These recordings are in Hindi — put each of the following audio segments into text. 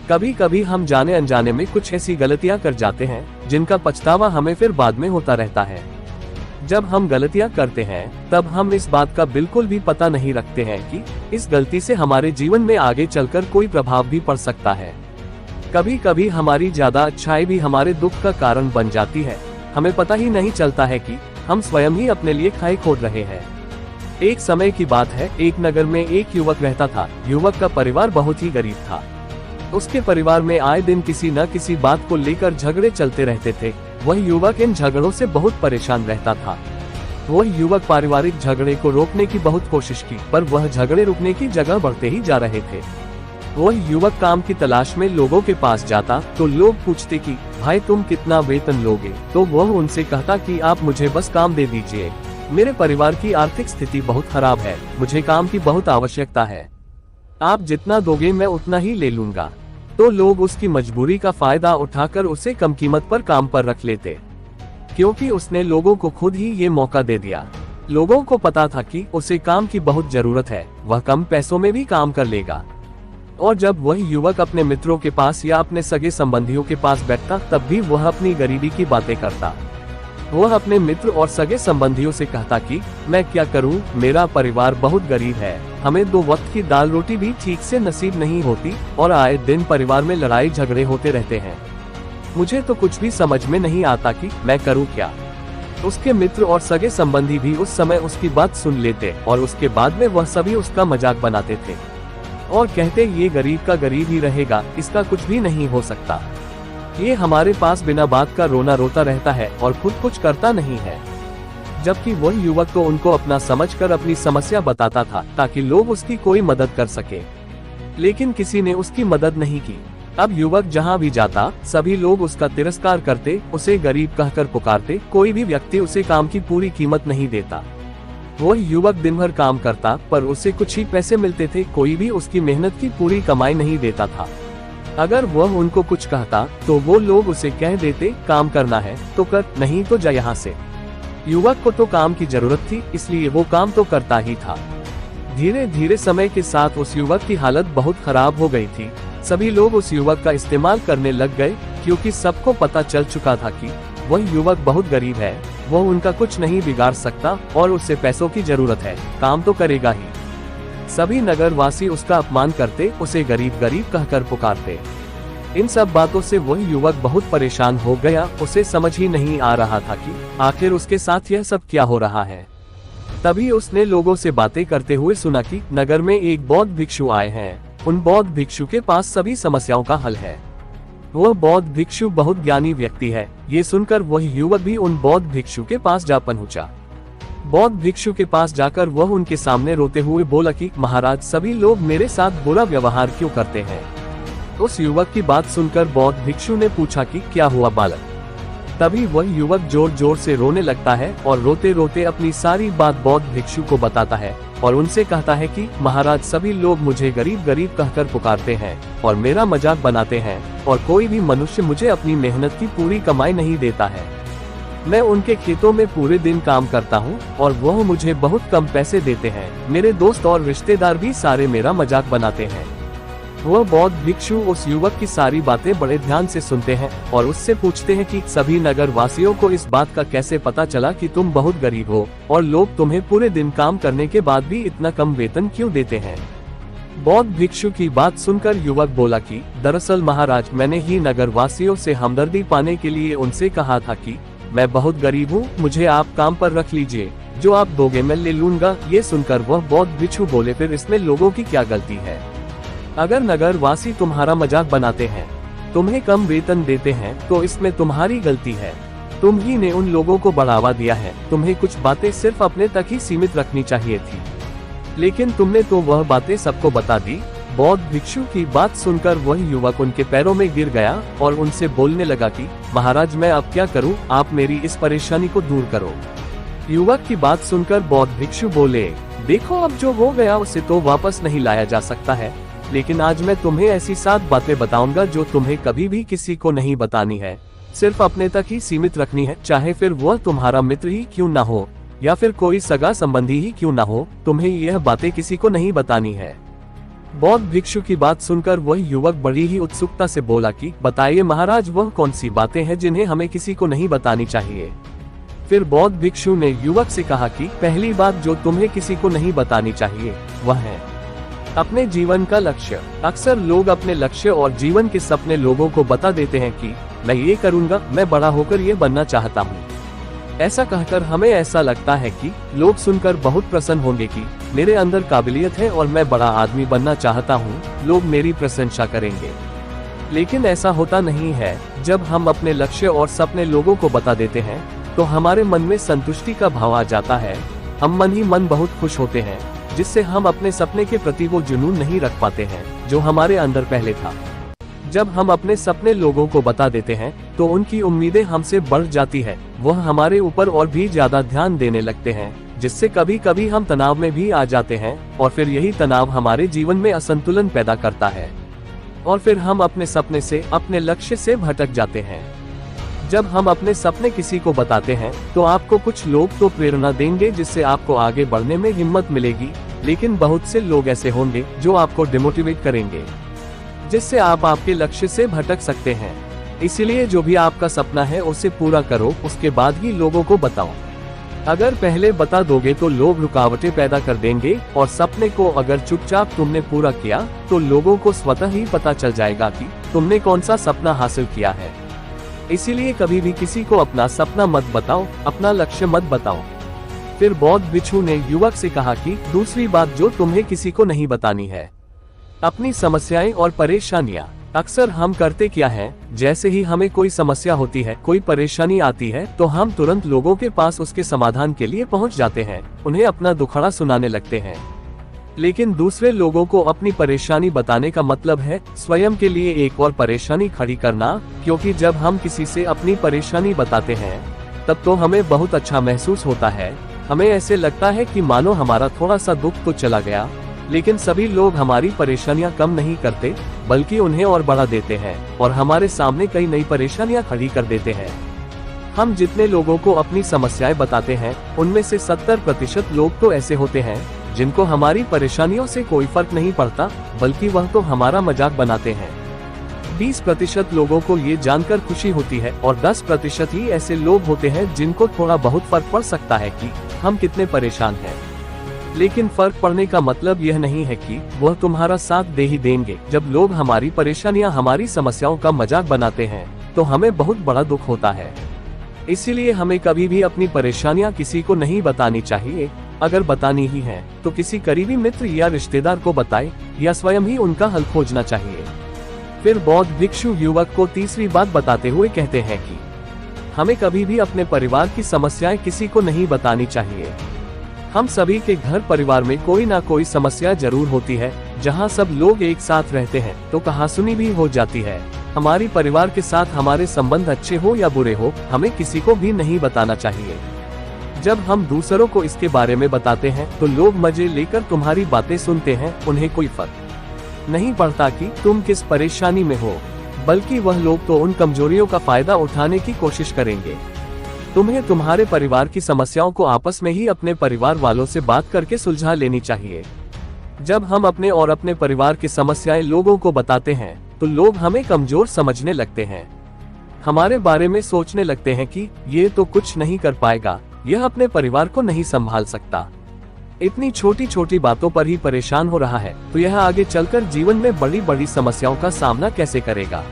कभी कभी हम जाने अनजाने में कुछ ऐसी गलतियां कर जाते हैं जिनका पछतावा हमें फिर बाद में होता रहता है। जब हम गलतियां करते हैं तब हम इस बात का बिल्कुल भी पता नहीं रखते हैं कि इस गलती से हमारे जीवन में आगे चलकर कोई प्रभाव भी पड़ सकता है। कभी कभी हमारी ज्यादा अच्छाई भी हमारे दुख का कारण बन जाती है। हमें पता ही नहीं चलता है कि हम स्वयं ही अपने लिए खाई खोद रहे हैं। एक समय की बात है, एक नगर में एक युवक रहता था। युवक का परिवार बहुत ही गरीब था। उसके परिवार में आए दिन किसी न किसी बात को लेकर झगड़े चलते रहते थे। वह युवक इन झगड़ों से बहुत परेशान रहता था। वह युवक पारिवारिक झगड़े को रोकने की बहुत कोशिश की, पर वह झगड़े रुकने की जगह बढ़ते ही जा रहे थे। वह युवक काम की तलाश में लोगों के पास जाता तो लोग पूछते कि भाई तुम कितना वेतन लोगे, तो वह उनसे कहता कि आप मुझे बस काम दे दीजिए, मेरे परिवार की आर्थिक स्थिति बहुत खराब है, मुझे काम की बहुत आवश्यकता है, आप जितना दोगे मैं उतना ही ले लूंगा। तो लोग उसकी मजबूरी का फायदा उठाकर उसे कम कीमत पर काम पर रख लेते, क्योंकि उसने लोगों को खुद ही ये मौका दे दिया। लोगों को पता था कि उसे काम की बहुत जरूरत है, वह कम पैसों में भी काम कर लेगा। और जब वह युवक अपने मित्रों के पास या अपने सगे संबंधियों के पास बैठता तब भी वह अपनी गरीबी की बातें करता। वह अपने मित्र और सगे संबंधियों से कहता कि मैं क्या करूं, मेरा परिवार बहुत गरीब है, हमें 2 वक्त की दाल रोटी भी ठीक से नसीब नहीं होती और आए दिन परिवार में लड़ाई झगड़े होते रहते हैं। मुझे तो कुछ भी समझ में नहीं आता कि मैं करूं क्या। उसके मित्र और सगे संबंधी भी उस समय उसकी बात सुन लेते और उसके बाद में वह सभी उसका मजाक बनाते थे और कहते ये गरीब का गरीब ही रहेगा, इसका कुछ भी नहीं हो सकता, ये हमारे पास बिना बात का रोना रोता रहता है और खुद कुछ करता नहीं है। जबकि वह युवक तो उनको अपना समझकर अपनी समस्या बताता था ताकि लोग उसकी कोई मदद कर सके, लेकिन किसी ने उसकी मदद नहीं की। अब युवक जहां भी जाता सभी लोग उसका तिरस्कार करते, उसे गरीब कहकर पुकारते, कोई भी व्यक्ति उसे काम की पूरी कीमत नहीं देता। वह युवक दिन भर काम करता पर उसे कुछ ही पैसे मिलते थे, कोई भी उसकी मेहनत की पूरी कमाई नहीं देता था। अगर वह उनको कुछ कहता तो वो लोग उसे कह देते काम करना है तो कर, नहीं तो जा यहाँ से। युवक को तो काम की जरूरत थी, इसलिए वो काम तो करता ही था। धीरे धीरे समय के साथ उस युवक की हालत बहुत खराब हो गई थी। सभी लोग उस युवक का इस्तेमाल करने लग गए, क्योंकि सबको पता चल चुका था कि वह युवक बहुत गरीब है, वह उनका कुछ नहीं बिगाड़ सकता और उसे पैसों की जरूरत है, काम तो करेगा ही। सभी नगरवासी उसका अपमान करते, उसे गरीब गरीब कहकर पुकारते। इन सब बातों से वह युवक बहुत परेशान हो गया। उसे समझ ही नहीं आ रहा था कि आखिर उसके साथ यह सब क्या हो रहा है। तभी उसने लोगों से बातें करते हुए सुना कि नगर में एक बौद्ध भिक्षु आए हैं। उन बौद्ध भिक्षु के पास सभी समस्याओं का हल है। वह बौद्ध भिक्षु बहुत ज्ञानी व्यक्ति है। ये सुनकर वह युवक भी उन बौद्ध भिक्षु के पास जा पहुंचा। बौद्ध भिक्षु के पास जाकर वह उनके सामने रोते हुए बोला कि महाराज, सभी लोग मेरे साथ बुरा व्यवहार क्यों करते हैं। उस युवक की बात सुनकर बौद्ध भिक्षु ने पूछा कि क्या हुआ बालक। तभी वह युवक जोर जोर से रोने लगता है और रोते रोते अपनी सारी बात बौद्ध भिक्षु को बताता है और उनसे कहता है कि महाराज, सभी लोग मुझे गरीब गरीब कहकर पुकारते हैं और मेरा मजाक बनाते हैं और कोई भी मनुष्य मुझे अपनी मेहनत की पूरी कमाई नहीं देता है। मैं उनके खेतों में पूरे दिन काम करता हूँ और वह मुझे बहुत कम पैसे देते हैं। मेरे दोस्त और रिश्तेदार भी सारे मेरा मजाक बनाते हैं। वह बौद्ध भिक्षु उस युवक की सारी बातें बड़े ध्यान से सुनते हैं और उससे पूछते हैं कि सभी नगर वासियों को इस बात का कैसे पता चला कि तुम बहुत गरीब हो और लोग तुम्हें पूरे दिन काम करने के बाद भी इतना कम वेतन क्यों देते हैं। बौद्ध भिक्षु की बात सुनकर युवक बोला कि दरअसल महाराज, मैंने ही नगर वासियों से हमदर्दी पाने के लिए उनसे कहा था कि मैं बहुत गरीब हूँ, मुझे आप काम पर रख लीजिए, जो आप दोगे मैं ले लूंगा। ये सुनकर वह बौद्ध भिक्षु बोले, फिर इसमें लोगों की क्या गलती है। अगर नगर वासी तुम्हारा मजाक बनाते हैं, तुम्हें कम वेतन देते हैं, तो इसमें तुम्हारी गलती है। तुम ही ने उन लोगों को बढ़ावा दिया है। तुम्हें कुछ बातें सिर्फ अपने तक ही सीमित रखनी चाहिए थी, लेकिन तुमने तो वह बातें सबको बता दी। बौद्ध भिक्षु की बात सुनकर वह युवक उनके पैरों में गिर गया और उनसे बोलने लगा कि महाराज, मैं अब क्या करूं, आप मेरी इस परेशानी को दूर करो। युवक की बात सुनकर बौद्ध भिक्षु बोले, देखो, अब जो हो गया उसे तो वापस नहीं लाया जा सकता है, लेकिन आज मैं तुम्हें ऐसी 7 बातें बताऊंगा जो तुम्हें कभी भी किसी को नहीं बतानी है, सिर्फ अपने तक ही सीमित रखनी है। चाहे फिर वह तुम्हारा मित्र ही क्यों ना हो या फिर कोई सगा संबंधी ही क्यों ना हो, तुम्हें यह बातें किसी को नहीं बतानी है। बौद्ध भिक्षु की बात सुनकर वह युवक बड़ी ही उत्सुकता से बोला कि बताइए महाराज, वह कौन सी बातें हैं जिन्हें हमें किसी को नहीं बतानी चाहिए। फिर बौद्ध भिक्षु ने युवक से कहा कि पहली बात जो तुम्हें किसी को नहीं बतानी चाहिए वह है अपने जीवन का लक्ष्य। अक्सर लोग अपने लक्ष्य और जीवन के सपने लोगों को बता देते हैं कि मैं ये करूंगा, मैं बड़ा होकर ये बनना चाहता हूँ। ऐसा कहकर हमें ऐसा लगता है कि लोग सुनकर बहुत प्रसन्न होंगे कि मेरे अंदर काबिलियत है और मैं बड़ा आदमी बनना चाहता हूँ, लोग मेरी प्रशंसा करेंगे। लेकिन ऐसा होता नहीं है। जब हम अपने लक्ष्य और सपने लोगों को बता देते हैं तो हमारे मन में संतुष्टि का भाव आ जाता है। हम मन ही मन बहुत खुश होते हैं, जिससे हम अपने सपने के प्रति वो जुनून नहीं रख पाते हैं जो हमारे अंदर पहले था। जब हम अपने सपने लोगों को बता देते हैं तो उनकी उम्मीदें हमसे बढ़ जाती है। वह हमारे ऊपर और भी ज्यादा ध्यान देने लगते हैं, जिससे कभी कभी हम तनाव में भी आ जाते हैं और फिर यही तनाव हमारे जीवन में असंतुलन पैदा करता है और फिर हम अपने सपने से, अपने लक्ष्य से भटक जाते हैं। जब हम अपने सपने किसी को बताते हैं तो आपको कुछ लोग तो प्रेरणा देंगे, जिससे आपको आगे बढ़ने में हिम्मत मिलेगी, लेकिन बहुत से लोग ऐसे होंगे जो आपको डिमोटिवेट करेंगे, जिससे आप आपके लक्ष्य से भटक सकते हैं। इसीलिए जो भी आपका सपना है उसे पूरा करो, उसके बाद ही लोगों को बताओ। अगर पहले बता दोगे तो लोग रुकावटें पैदा कर देंगे और सपने को अगर चुपचाप तुमने पूरा किया तो लोगों को स्वतः ही पता चल जाएगा कि तुमने कौन सा सपना हासिल किया है। इसीलिए कभी भी किसी को अपना सपना मत बताओ, अपना लक्ष्य मत बताओ। फिर बौद्ध भिक्षु ने युवक से कहा कि दूसरी बात जो तुम्हें किसी को नहीं बतानी है अपनी समस्याएं और परेशानियां। अक्सर हम करते क्या है, जैसे ही हमें कोई समस्या होती है, कोई परेशानी आती है तो हम तुरंत लोगों के पास उसके समाधान के लिए पहुंच जाते हैं, उन्हें अपना दुखड़ा सुनाने लगते हैं। लेकिन दूसरे लोगों को अपनी परेशानी बताने का मतलब है स्वयं के लिए एक और परेशानी खड़ी करना, क्योंकि जब हम किसी से अपनी परेशानी बताते हैं तब तो हमें बहुत अच्छा महसूस होता है। हमें ऐसे लगता है कि मानो हमारा थोड़ा सा दुख तो चला गया, लेकिन सभी लोग हमारी परेशानियां कम नहीं करते बल्कि उन्हें और बढ़ा देते हैं और हमारे सामने कई नई परेशानियां खड़ी कर देते हैं। हम जितने लोगों को अपनी समस्याएं बताते हैं उनमें से 70% लोग तो ऐसे होते हैं जिनको हमारी परेशानियों से कोई फर्क नहीं पड़ता, बल्कि वह तो हमारा मजाक बनाते हैं। 20% लोगों को ये जानकर खुशी होती है और 10% ही ऐसे लोग होते हैं जिनको थोड़ा बहुत फर्क पड़ सकता है कि हम कितने परेशान हैं। लेकिन फर्क पड़ने का मतलब यह नहीं है कि वह तुम्हारा साथ दे ही देंगे। जब लोग हमारी परेशानियां, हमारी समस्याओं का मजाक बनाते हैं तो हमें बहुत बड़ा दुख होता है। इसीलिए हमें कभी भी अपनी परेशानियां किसी को नहीं बतानी चाहिए। अगर बतानी ही है तो किसी करीबी मित्र या रिश्तेदार को बताएं या स्वयं ही उनका हल खोजना चाहिए। फिर बौद्ध भिक्षु युवक को तीसरी बात बताते हुए कहते हैं कि हमें कभी भी अपने परिवार की समस्याएं किसी को नहीं बतानी चाहिए। हम सभी के घर परिवार में कोई ना कोई समस्या जरूर होती है। जहां सब लोग एक साथ रहते हैं तो कहासुनी भी हो जाती है। हमारी परिवार के साथ हमारे संबंध अच्छे हो या बुरे हो, हमें किसी को भी नहीं बताना चाहिए। जब हम दूसरों को इसके बारे में बताते हैं तो लोग मजे लेकर तुम्हारी बातें सुनते हैं, उन्हें कोई फर्क नहीं पड़ता कि तुम किस परेशानी में हो, बल्कि वह लोग तो उन कमजोरियों का फायदा उठाने की कोशिश करेंगे। तुम्हें तुम्हारे परिवार की समस्याओं को आपस में ही अपने परिवार वालों से बात करके सुलझा लेनी चाहिए। जब हम अपने और अपने परिवार की समस्याएं लोगों को बताते हैं तो लोग हमें कमजोर समझने लगते हैं, हमारे बारे में सोचने लगते हैं कि ये तो कुछ नहीं कर पाएगा, यह अपने परिवार को नहीं संभाल सकता, इतनी छोटी छोटी बातों पर ही परेशान हो रहा है तो यह आगे चलकर जीवन में बड़ी बड़ी समस्याओं का सामना कैसे करेगा।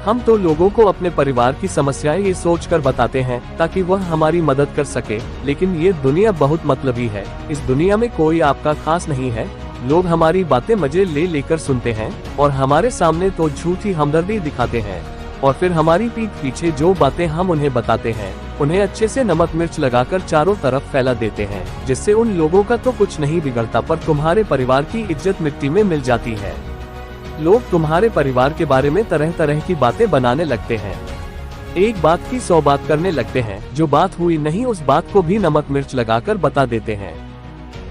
हम तो लोगों को अपने परिवार की समस्याएं ये सोचकर बताते हैं ताकि वह हमारी मदद कर सके, लेकिन ये दुनिया बहुत मतलबी है। इस दुनिया में कोई आपका खास नहीं है। लोग हमारी बातें मजे ले लेकर सुनते हैं और हमारे सामने तो झूठी हमदर्दी दिखाते हैं और फिर हमारी पीठ पीछे जो बातें हम उन्हें बताते हैं उन्हें अच्छे से नमक मिर्च लगाकर चारों तरफ फैला देते हैं, जिससे उन लोगों का तो कुछ नहीं बिगड़ता पर तुम्हारे परिवार की इज्जत मिट्टी में मिल जाती है। लोग तुम्हारे परिवार के बारे में तरह तरह की बातें बनाने लगते हैं, एक बात की 100 बात करने लगते हैं, जो बात हुई नहीं उस बात को भी नमक मिर्च लगाकर बता देते हैं।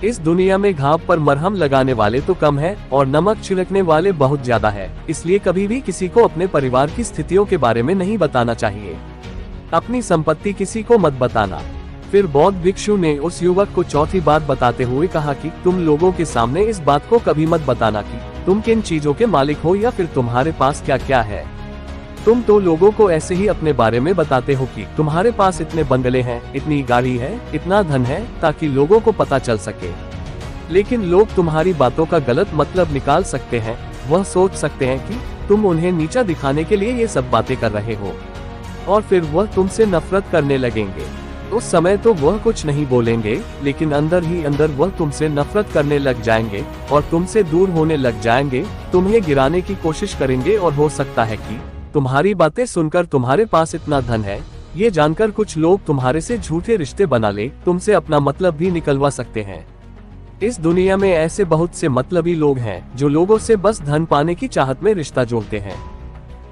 इस दुनिया में घाव पर मरहम लगाने वाले तो कम है और नमक छिड़कने वाले बहुत ज्यादा है। इसलिए कभी भी किसी को अपने परिवार की स्थितियों के बारे में नहीं बताना चाहिए। अपनी संपत्ति किसी को मत बताना। फिर बौद्ध भिक्षु ने उस युवक को चौथी बात बताते हुए कहा कि तुम लोगों के सामने इस बात को कभी मत बताना कि तुम किन चीजों के मालिक हो या फिर तुम्हारे पास क्या क्या है। तुम तो लोगों को ऐसे ही अपने बारे में बताते हो कि तुम्हारे पास इतने बंगले हैं, इतनी गाड़ी है, इतना धन है, ताकि लोगों को पता चल सके। लेकिन लोग तुम्हारी बातों का गलत मतलब निकाल सकते हैं। वह सोच सकते हैं कि तुम उन्हें नीचा दिखाने के लिए ये सब बातें कर रहे हो, और फिर वह तुमसे नफरत करने लगेंगे। उस समय तो वह कुछ नहीं बोलेंगे, लेकिन अंदर ही अंदर वह तुमसे नफरत करने लग जाएंगे और तुमसे दूर होने लग जाएंगे, तुम्हें गिराने की कोशिश करेंगे। और हो सकता है कि तुम्हारी बातें सुनकर तुम्हारे पास इतना धन है, ये जानकर कुछ लोग तुम्हारे से झूठे रिश्ते बना ले, तुमसे अपना मतलब भी निकलवा सकते हैं। इस दुनिया में ऐसे बहुत से मतलबी लोग हैं जो लोगों से बस धन पाने की चाहत में रिश्ता जोड़ते हैं।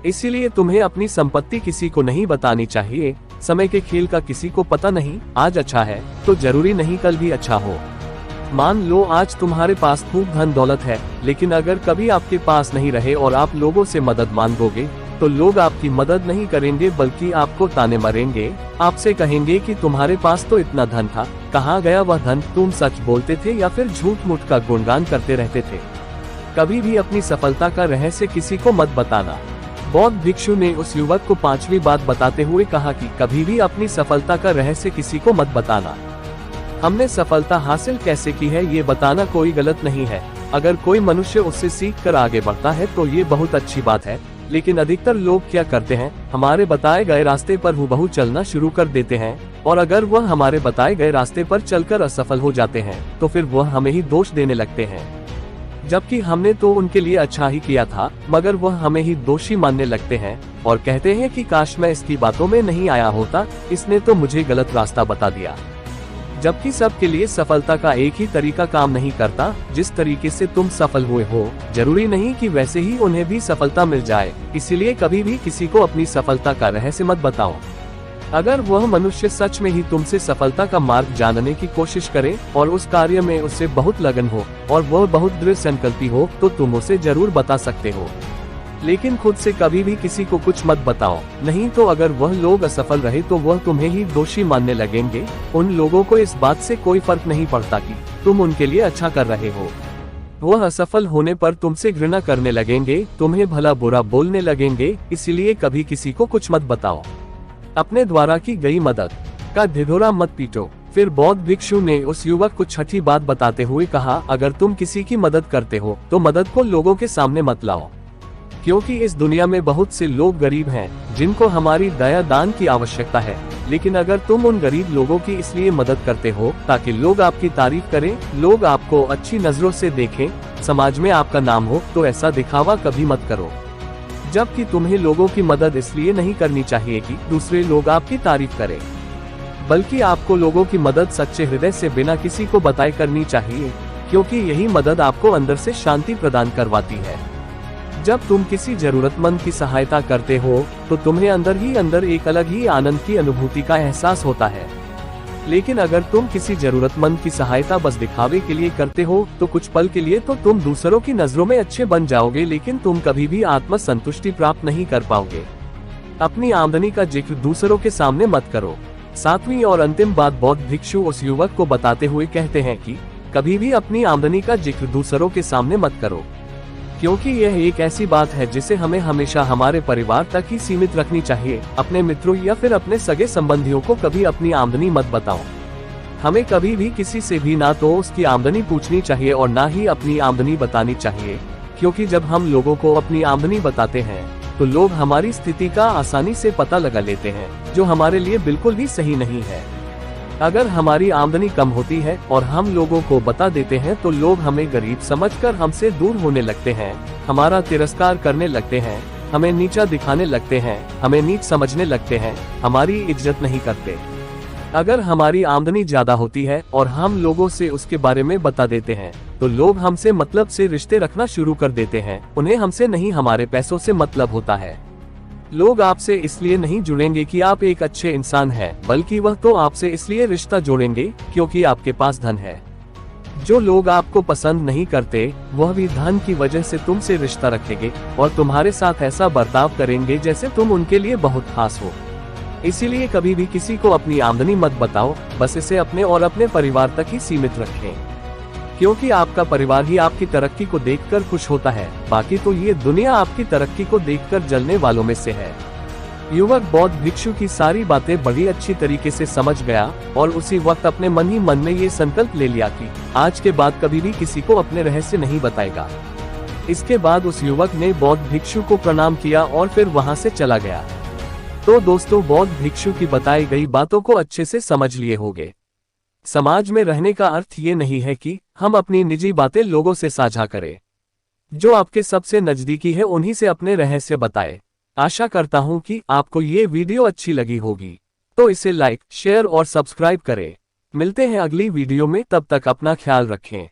इसीलिए तुम्हें अपनी संपत्ति किसी को नहीं बतानी चाहिए। समय के खेल का किसी को पता नहीं, आज अच्छा है तो जरूरी नहीं कल भी अच्छा हो। मान लो आज तुम्हारे पास खूब धन दौलत है, लेकिन अगर कभी आपके पास नहीं रहे और आप लोगों से मदद मांगोगे तो लोग आपकी मदद नहीं करेंगे, बल्कि आपको ताने मारेंगे। आपसे कहेंगे कि तुम्हारे पास तो इतना धन था, कहाँ गया वह धन? तुम सच बोलते थे या फिर झूठ मूठ का गुणगान करते रहते थे? कभी भी अपनी सफलता का रहस्य किसी को मत बताना। बौद्ध भिक्षु ने उस युवक को पांचवी बात बताते हुए कहा कि कभी भी अपनी सफलता का रहस्य किसी को मत बताना। हमने सफलता हासिल कैसे की है ये बताना कोई गलत नहीं है। अगर कोई मनुष्य उससे सीख कर आगे बढ़ता है तो ये बहुत अच्छी बात है, लेकिन अधिकतर लोग क्या करते हैं, हमारे बताए गए रास्ते पर हूबहू चलना शुरू कर देते हैं, और अगर वह हमारे बताए गए रास्ते पर चलकर असफल हो जाते हैं तो फिर वह हमें ही दोष देने लगते हैं, जबकि हमने तो उनके लिए अच्छा ही किया था, मगर वह हमें ही दोषी मानने लगते हैं और कहते हैं कि काश मैं इसकी बातों में नहीं आया होता, इसने तो मुझे गलत रास्ता बता दिया। जबकि सबके लिए सफलता का एक ही तरीका काम नहीं करता। जिस तरीके से तुम सफल हुए हो, जरूरी नहीं कि वैसे ही उन्हें भी सफलता मिल जाए। इसीलिए कभी भी किसी को अपनी सफलता का रहस्य मत बताओ। अगर वह मनुष्य सच में ही तुमसे सफलता का मार्ग जानने की कोशिश करे और उस कार्य में उससे बहुत लगन हो और वह बहुत दृढ़ संकल्पी हो तो तुम उसे जरूर बता सकते हो, लेकिन खुद से कभी भी किसी को कुछ मत बताओ। नहीं तो अगर वह लोग असफल रहे तो वह तुम्हें ही दोषी मानने लगेंगे। उन लोगों को इस बात से कोई फर्क नहीं पड़ता कि तुम उनके लिए अच्छा कर रहे हो। वह असफल होने पर तुमसे घृणा करने लगेंगे, तुम्हें भला बुरा बोलने लगेंगे। इसीलिए कभी किसी को कुछ मत बताओ। अपने द्वारा की गई मदद का ढिढोरा मत पीटो। फिर बौद्ध भिक्षु ने उस युवक को छठी बात बताते हुए कहा, अगर तुम किसी की मदद करते हो तो मदद को लोगों के सामने मत लाओ, क्योंकि इस दुनिया में बहुत से लोग गरीब हैं जिनको हमारी दया दान की आवश्यकता है। लेकिन अगर तुम उन गरीब लोगों की इसलिए मदद करते हो ताकि लोग आपकी तारीफ करें, लोग आपको अच्छी नजरों से देखें, समाज में आपका नाम हो, तो ऐसा दिखावा कभी मत करो। जबकि तुम्हें लोगों की मदद इसलिए नहीं करनी चाहिए कि दूसरे लोग आपकी तारीफ करें, बल्कि आपको लोगों की मदद सच्चे हृदय से बिना किसी को बताए करनी चाहिए, क्योंकि यही मदद आपको अंदर से शांति प्रदान करवाती है। जब तुम किसी जरूरतमंद की सहायता करते हो तो तुम्हें अंदर ही अंदर एक अलग ही आनंद की अनुभूति का एहसास होता है। लेकिन अगर तुम किसी जरूरतमंद की सहायता बस दिखावे के लिए करते हो तो कुछ पल के लिए तो तुम दूसरों की नजरों में अच्छे बन जाओगे, लेकिन तुम कभी भी आत्म संतुष्टि प्राप्त नहीं कर पाओगे। अपनी आमदनी का जिक्र दूसरों के सामने मत करो। सातवीं और अंतिम बात बौद्ध भिक्षु उस युवक को बताते हुए कहते हैं कि कभी भी अपनी आमदनी का जिक्र दूसरों के सामने मत करो, क्योंकि यह एक ऐसी बात है जिसे हमें हमेशा हमारे परिवार तक ही सीमित रखनी चाहिए। अपने मित्रों या फिर अपने सगे संबंधियों को कभी अपनी आमदनी मत बताओ। हमें कभी भी किसी से भी ना तो उसकी आमदनी पूछनी चाहिए और ना ही अपनी आमदनी बतानी चाहिए, क्योंकि जब हम लोगों को अपनी आमदनी बताते हैं तो लोग हमारी स्थिति का आसानी से पता लगा लेते हैं, जो हमारे लिए बिल्कुल भी सही नहीं है। अगर हमारी आमदनी कम होती है और हम लोगों को बता देते हैं तो लोग हमें गरीब समझकर हमसे दूर होने लगते हैं, हमारा तिरस्कार करने लगते हैं, हमें नीचा दिखाने लगते हैं, हमें नीच समझने लगते हैं, हमारी इज्जत नहीं करते। अगर हमारी आमदनी ज्यादा होती है और हम लोगों से उसके बारे में बता देते हैं तो लोग हमसे मतलब से रिश्ते रखना शुरू कर देते हैं। उन्हें हमसे नहीं हमारे पैसों से मतलब होता है। लोग आपसे इसलिए नहीं जुड़ेंगे कि आप एक अच्छे इंसान हैं, बल्कि वह तो आपसे इसलिए रिश्ता जोड़ेंगे क्योंकि आपके पास धन है। जो लोग आपको पसंद नहीं करते वह भी धन की वजह से तुमसे रिश्ता रखेंगे और तुम्हारे साथ ऐसा बर्ताव करेंगे जैसे तुम उनके लिए बहुत खास हो। इसीलिए कभी भी किसी को अपनी आमदनी मत बताओ, बस इसे अपने और अपने परिवार तक ही सीमित रखें। क्योंकि आपका परिवार ही आपकी तरक्की को देखकर खुश होता है, बाकी तो ये दुनिया आपकी तरक्की को देखकर जलने वालों में से है। युवक बौद्ध भिक्षु की सारी बातें बड़ी अच्छी तरीके से समझ गया और उसी वक्त अपने मन ही मन में ये संकल्प ले लिया कि आज के बाद कभी भी किसी को अपने रहस्य नहीं बताएगा। इसके बाद उस युवक ने बौद्ध भिक्षु को प्रणाम किया और फिर वहां से चला गया। तो दोस्तों, बौद्ध भिक्षु की बताई गई बातों को अच्छे से समझ लिए होंगे। समाज में रहने का अर्थ ये नहीं है कि हम अपनी निजी बातें लोगों से साझा करें। जो आपके सबसे नजदीकी है उन्हीं से अपने रहस्य बताएं। आशा करता हूं कि आपको ये वीडियो अच्छी लगी होगी, तो इसे लाइक, शेयर और सब्सक्राइब करें। मिलते हैं अगली वीडियो में, तब तक अपना ख्याल रखें।